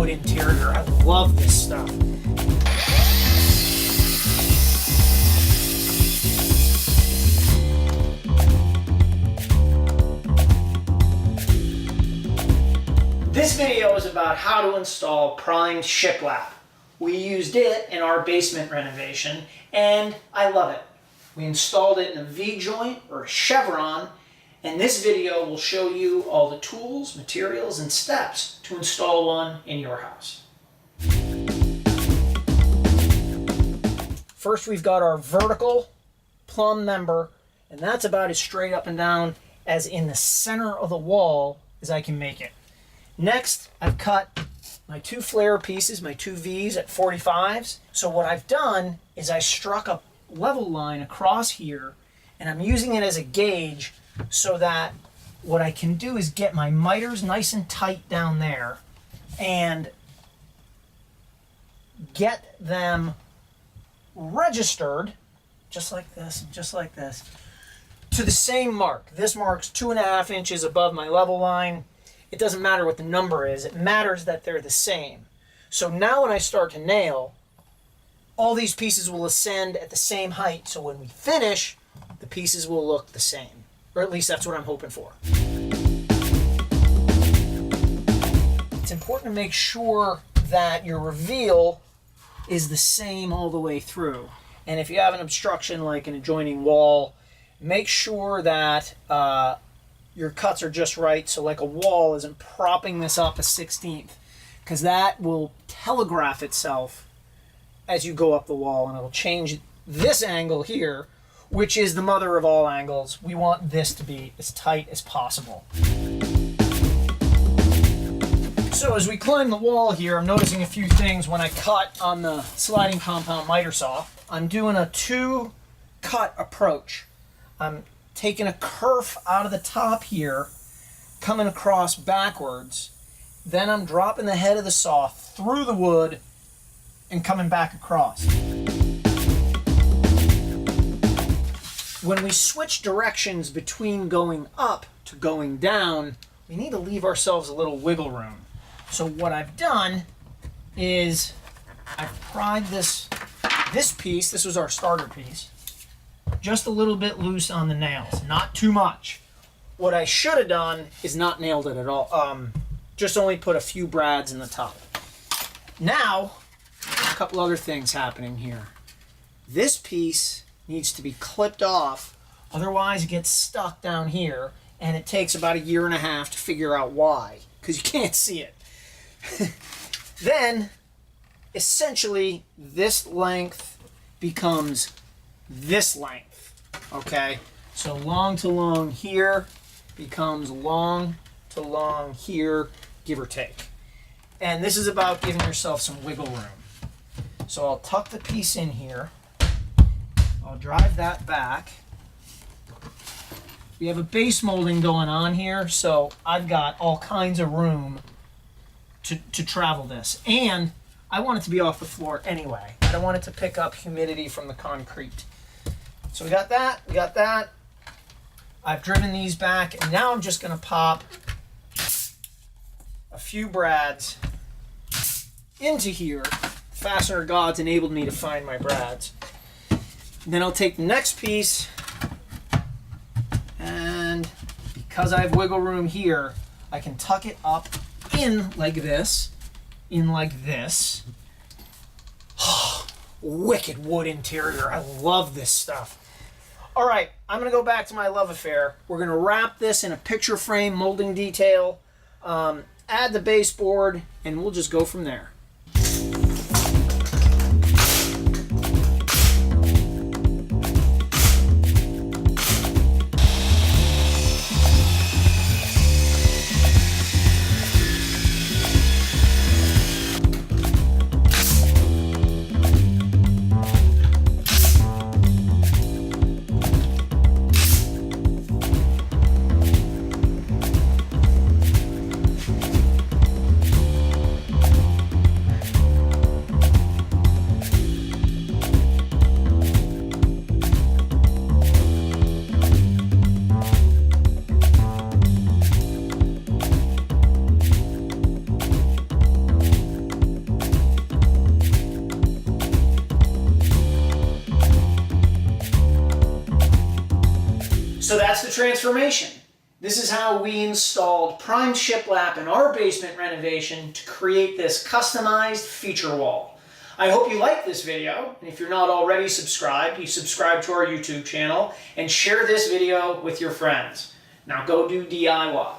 wood interior. I love this stuff. This video is about how to install primed shiplap. We used it in our basement renovation and I love it. We installed it in a V-joint or a chevron, and this video will show you all the tools, materials, and steps to install one in your house. First, we've got our vertical plumb member, and that's about as straight up and down as in the center of the wall as I can make it. Next, I've cut my two flare pieces, my two V's at 45s. So what I've done is I struck a level line across here, and I'm using it as a gauge so that what I can do is get my miters nice and tight down there and get them registered just like this and just like this to the same mark. This mark's 2.5 inches above my level line. It doesn't matter what the number is, it matters that they're the same. So now when I start to nail, all these pieces will ascend at the same height, so when we finish, the pieces will look the same. Or at least that's what I'm hoping for. It's important to make sure that your reveal is the same all the way through. And if you have an obstruction like an adjoining wall, make sure that your cuts are just right, so like a wall isn't propping this up a 1/16, because that will telegraph itself as you go up the wall, and it'll change this angle here, which is the mother of all angles. We want this to be as tight as possible. So as we climb the wall here, I'm noticing a few things when I cut on the sliding compound miter saw. I'm doing a 2-cut approach. I'm taking a kerf out of the top here, coming across backwards. Then I'm dropping the head of the saw through the wood and coming back across. When we switch directions between going up to going down, we need to leave ourselves a little wiggle room. So what I've done is I've pried this piece, this was our starter piece, just a little bit loose on the nails, not too much. What I should have done is not nailed it at all, just only put a few brads in the top. Now, a couple other things happening here. This piece needs to be clipped off, otherwise it gets stuck down here, and it takes about 1.5 years to figure out why, because you can't see it. Then, essentially, this length becomes this length, okay? So long to long here becomes long to long here, give or take. And this is about giving yourself some wiggle room. So I'll tuck the piece in here. I'll drive that back. We have a base molding going on here, so I've got all kinds of room to travel this. And I want it to be off the floor anyway. I don't want it to pick up humidity from the concrete. So we got that, we got that. I've driven these back, and now I'm just gonna pop a few brads into here. Fastener gods enabled me to find my brads. Then I'll take the next piece, and because I have wiggle room here, I can tuck it up in like this, Wicked wood interior. I love this stuff. All right, I'm gonna go back to my love affair. We're gonna wrap this in a picture frame molding detail, add the baseboard, and we'll just go from there. So that's the transformation. This is how we installed prime shiplap in our basement renovation to create this customized feature wall. I hope you liked this video, and if you're not already subscribed, you subscribe to our YouTube channel and share this video with your friends. Now go do DIY.